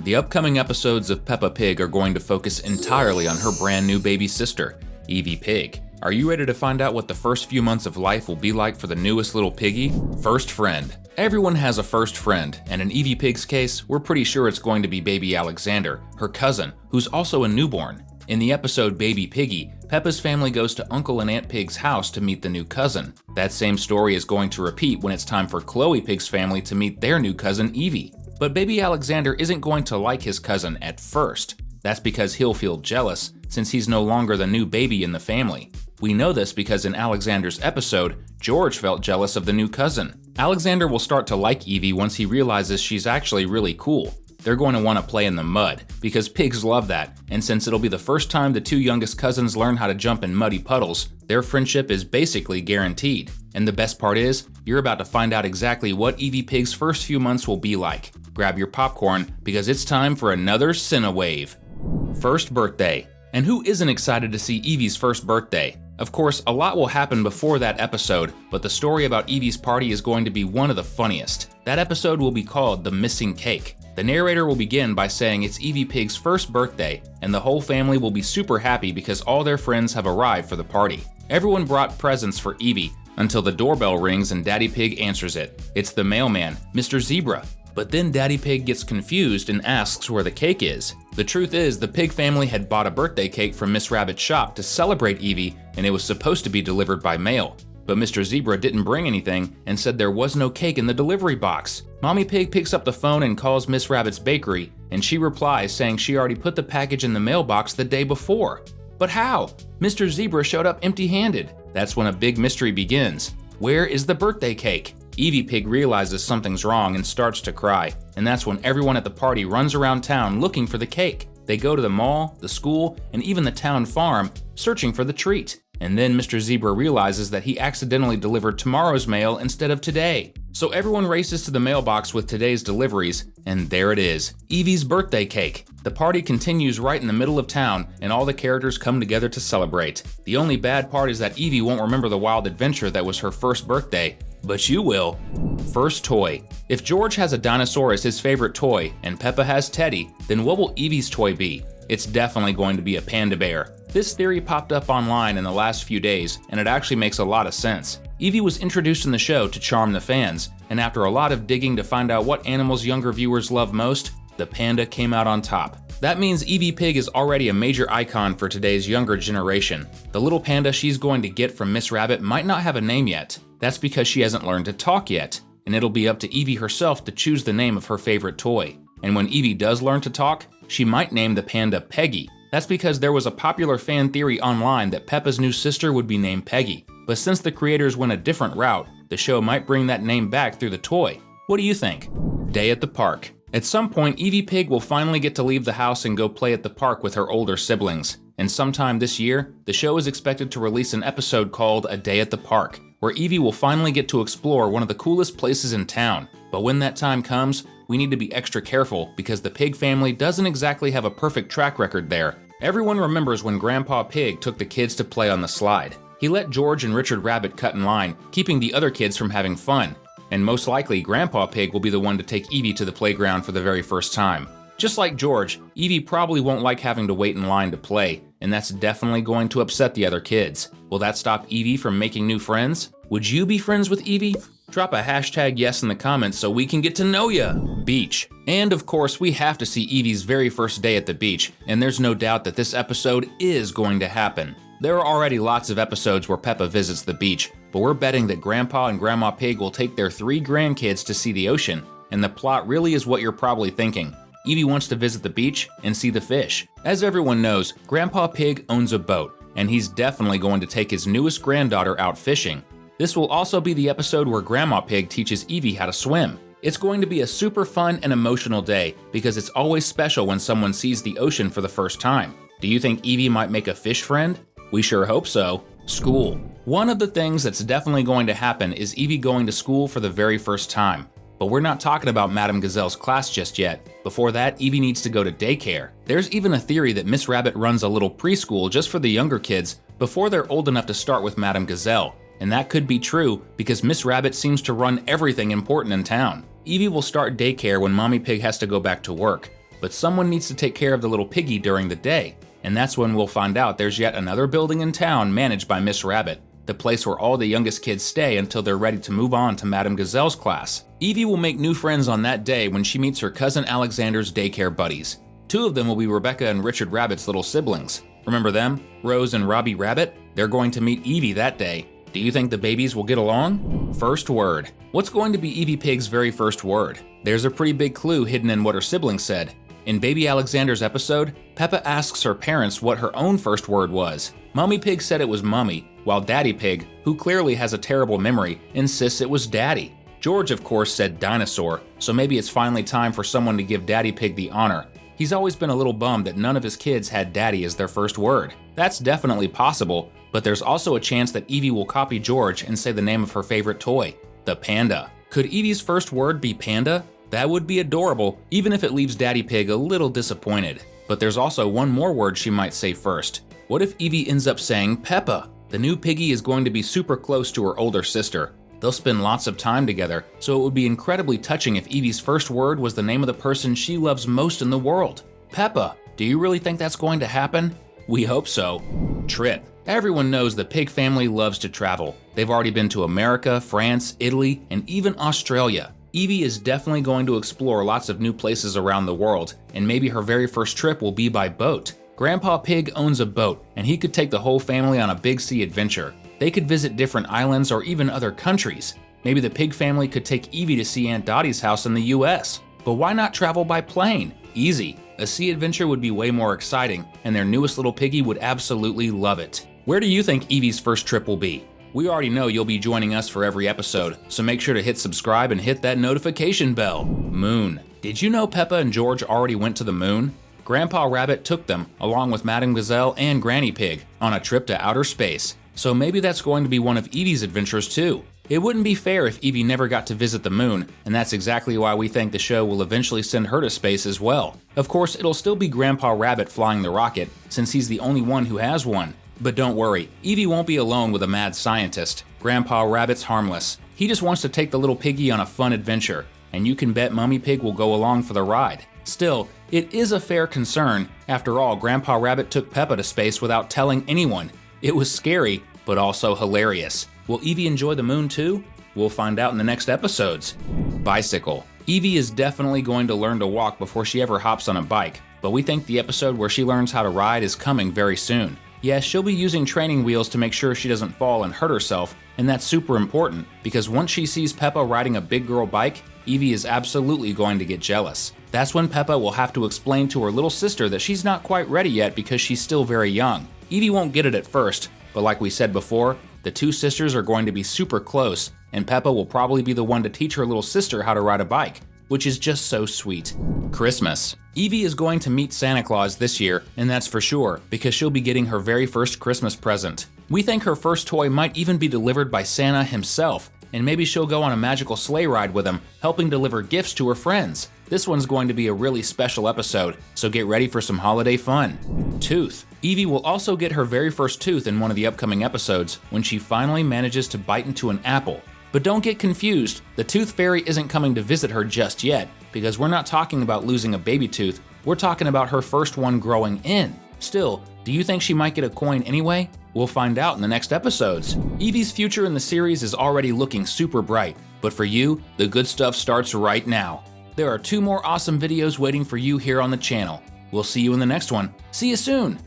The upcoming episodes of Peppa Pig are going to focus entirely on her brand new baby sister, EVIE Pig. Are you ready to find out what the first few months of life will be like for the newest little piggy? First friend. Everyone has a first friend, and in EVIE Pig's case, we're pretty sure it's going to be baby Alexander, her cousin, who's also a newborn. In the episode Baby Piggy, Peppa's family goes to Uncle and Aunt Pig's house to meet the new cousin. That same story is going to repeat when it's time for Chloe Pig's family to meet their new cousin EVIE. But baby Alexander isn't going to like his cousin at first. That's because he'll feel jealous, since he's no longer the new baby in the family. We know this because in Alexander's episode, George felt jealous of the new cousin. Alexander will start to like EVIE once he realizes she's actually really cool. They're going to want to play in the mud, because pigs love that, and since it'll be the first time the two youngest cousins learn how to jump in muddy puddles, their friendship is basically guaranteed. And the best part is, you're about to find out exactly what EVIE Pig's first few months will be like. Grab your popcorn, because it's time for another Cinewave. First birthday. And who isn't excited to see EVIE's first birthday? Of course, a lot will happen before that episode, but the story about EVIE's party is going to be one of the funniest. That episode will be called The Missing Cake. The narrator will begin by saying it's EVIE Pig's first birthday, and the whole family will be super happy because all their friends have arrived for the party. Everyone brought presents for EVIE, until the doorbell rings and Daddy Pig answers it. It's the mailman, Mr. Zebra. But then Daddy Pig gets confused and asks where the cake is. The truth is, the Pig family had bought a birthday cake from Miss Rabbit's shop to celebrate EVIE, and it was supposed to be delivered by mail. But Mr. Zebra didn't bring anything and said there was no cake in the delivery box. Mommy Pig picks up the phone and calls Miss Rabbit's bakery, and she replies saying she already put the package in the mailbox the day before. But how? Mr. Zebra showed up empty-handed. That's when a big mystery begins. Where is the birthday cake? EVIE Pig realizes something's wrong and starts to cry, and that's when everyone at the party runs around town looking for the cake. They go to the mall, the school, and even the town farm, searching for the treat. And then Mr. Zebra realizes that he accidentally delivered tomorrow's mail instead of today. So everyone races to the mailbox with today's deliveries, and there it is, EVIE's birthday cake. The party continues right in the middle of town, and all the characters come together to celebrate. The only bad part is that EVIE won't remember the wild adventure that was her first birthday, but you will. First toy. If George has a dinosaur as his favorite toy, and Peppa has Teddy, then what will EVIE's toy be? It's definitely going to be a panda bear. This theory popped up online in the last few days, and it actually makes a lot of sense. EVIE was introduced in the show to charm the fans, and after a lot of digging to find out what animals younger viewers love most, the panda came out on top. That means EVIE Pig is already a major icon for today's younger generation. The little panda she's going to get from Miss Rabbit might not have a name yet. That's because she hasn't learned to talk yet, and it'll be up to EVIE herself to choose the name of her favorite toy. And when EVIE does learn to talk, she might name the panda Peggy. That's because there was a popular fan theory online that Peppa's new sister would be named Peggy. But since the creators went a different route, the show might bring that name back through the toy. What do you think? Day at the park. At some point, EVIE Pig will finally get to leave the house and go play at the park with her older siblings. And sometime this year, the show is expected to release an episode called A Day at the Park, where EVIE will finally get to explore one of the coolest places in town. But when that time comes, we need to be extra careful because the Pig family doesn't exactly have a perfect track record there. Everyone remembers when Grandpa Pig took the kids to play on the slide. He let George and Richard Rabbit cut in line, keeping the other kids from having fun. And most likely, Grandpa Pig will be the one to take EVIE to the playground for the very first time. Just like George, EVIE probably won't like having to wait in line to play, and that's definitely going to upset the other kids. Will that stop EVIE from making new friends? Would you be friends with EVIE? Drop a hashtag yes in the comments so we can get to know ya. Beach. And of course, we have to see EVIE's very first day at the beach, and there's no doubt that this episode is going to happen. There are already lots of episodes where Peppa visits the beach, but we're betting that Grandpa and Grandma Pig will take their 3 grandkids to see the ocean, and the plot really is what you're probably thinking. EVIE wants to visit the beach and see the fish. As everyone knows, Grandpa Pig owns a boat, and he's definitely going to take his newest granddaughter out fishing. This will also be the episode where Grandma Pig teaches EVIE how to swim. It's going to be a super fun and emotional day because it's always special when someone sees the ocean for the first time. Do you think EVIE might make a fish friend? We sure hope so. School. One of the things that's definitely going to happen is EVIE going to school for the very first time. But we're not talking about Madame Gazelle's class just yet. Before that, EVIE needs to go to daycare. There's even a theory that Miss Rabbit runs a little preschool just for the younger kids before they're old enough to start with Madame Gazelle. And that could be true because Miss Rabbit seems to run everything important in town. EVIE will start daycare when Mommy Pig has to go back to work. but someone needs to take care of the little piggy during the day, and that's when we'll find out there's yet another building in town managed by Miss Rabbit, the place where all the youngest kids stay until they're ready to move on to Madame Gazelle's class. Evie will make new friends on that day when she meets her cousin Alexander's daycare buddies. Two of them will be Rebecca and Richard Rabbit's little siblings. Remember them? Rose and Robbie Rabbit? They're going to meet Evie that day. Do you think the babies will get along? First word. What's going to be Evie Pig's very first word? There's a pretty big clue hidden in what her siblings said. In Baby Alexander's episode, Peppa asks her parents what her own first word was. Mummy Pig said it was mummy, while Daddy Pig, who clearly has a terrible memory, insists it was daddy. George, of course, said dinosaur, so maybe it's finally time for someone to give Daddy Pig the honor. He's always been a little bummed that none of his kids had daddy as their first word. That's definitely possible, but there's also a chance that Evie will copy George and say the name of her favorite toy, the panda. Could Evie's first word be panda? That would be adorable, even if it leaves Daddy Pig a little disappointed. But there's also one more word she might say first. What if Evie ends up saying Peppa? The new piggy is going to be super close to her older sister. They'll spend lots of time together, so it would be incredibly touching if Evie's first word was the name of the person she loves most in the world. Peppa. Do you really think that's going to happen? We hope so. Trip. Everyone knows the Pig family loves to travel. They've already been to America, France, Italy, and even Australia. Evie is definitely going to explore lots of new places around the world, and maybe her very first trip will be by boat. Grandpa Pig owns a boat, and he could take the whole family on a big sea adventure. They could visit different islands or even other countries. Maybe the Pig family could take Evie to see Aunt Dottie's house in the US. But why not travel by plane? Easy. A sea adventure would be way more exciting, and their newest little piggy would absolutely love it. Where do you think Evie's first trip will be? We already know you'll be joining us for every episode, so make sure to hit subscribe and hit that notification bell. Moon. Did you know Peppa and George already went to the moon? Grandpa Rabbit took them, along with Madame Gazelle and Granny Pig, on a trip to outer space. So maybe that's going to be one of Evie's adventures too. It wouldn't be fair if Evie never got to visit the moon, and that's exactly why we think the show will eventually send her to space as well. Of course, it'll still be Grandpa Rabbit flying the rocket, since he's the only one who has one. But don't worry, Evie won't be alone with a mad scientist. Grandpa Rabbit's harmless. He just wants to take the little piggy on a fun adventure, and you can bet Mummy Pig will go along for the ride. Still, it is a fair concern. After all, Grandpa Rabbit took Peppa to space without telling anyone. It was scary, but also hilarious. Will Evie enjoy the moon too? We'll find out in the next episodes. Bicycle. Evie is definitely going to learn to walk before she ever hops on a bike, but we think the episode where she learns how to ride is coming very soon. Yes, she'll be using training wheels to make sure she doesn't fall and hurt herself, and that's super important, because once she sees Peppa riding a big girl bike, Evie is absolutely going to get jealous. That's when Peppa will have to explain to her little sister that she's not quite ready yet because she's still very young. Evie won't get it at first, but like we said before, the two sisters are going to be super close, and Peppa will probably be the one to teach her little sister how to ride a bike, which is just so sweet. Christmas. Evie is going to meet Santa Claus this year, and that's for sure, because she'll be getting her very first Christmas present. We think her first toy might even be delivered by Santa himself, and maybe she'll go on a magical sleigh ride with him, helping deliver gifts to her friends. This one's going to be a really special episode, so get ready for some holiday fun. Tooth. Evie will also get her very first tooth in one of the upcoming episodes, when she finally manages to bite into an apple. But don't get confused, the Tooth Fairy isn't coming to visit her just yet, because we're not talking about losing a baby tooth, we're talking about her first one growing in. Still, do you think she might get a coin anyway? We'll find out in the next episodes. Evie's future in the series is already looking super bright, but for you, the good stuff starts right now. There are 2 more awesome videos waiting for you here on the channel. We'll see you in the next one. See you soon!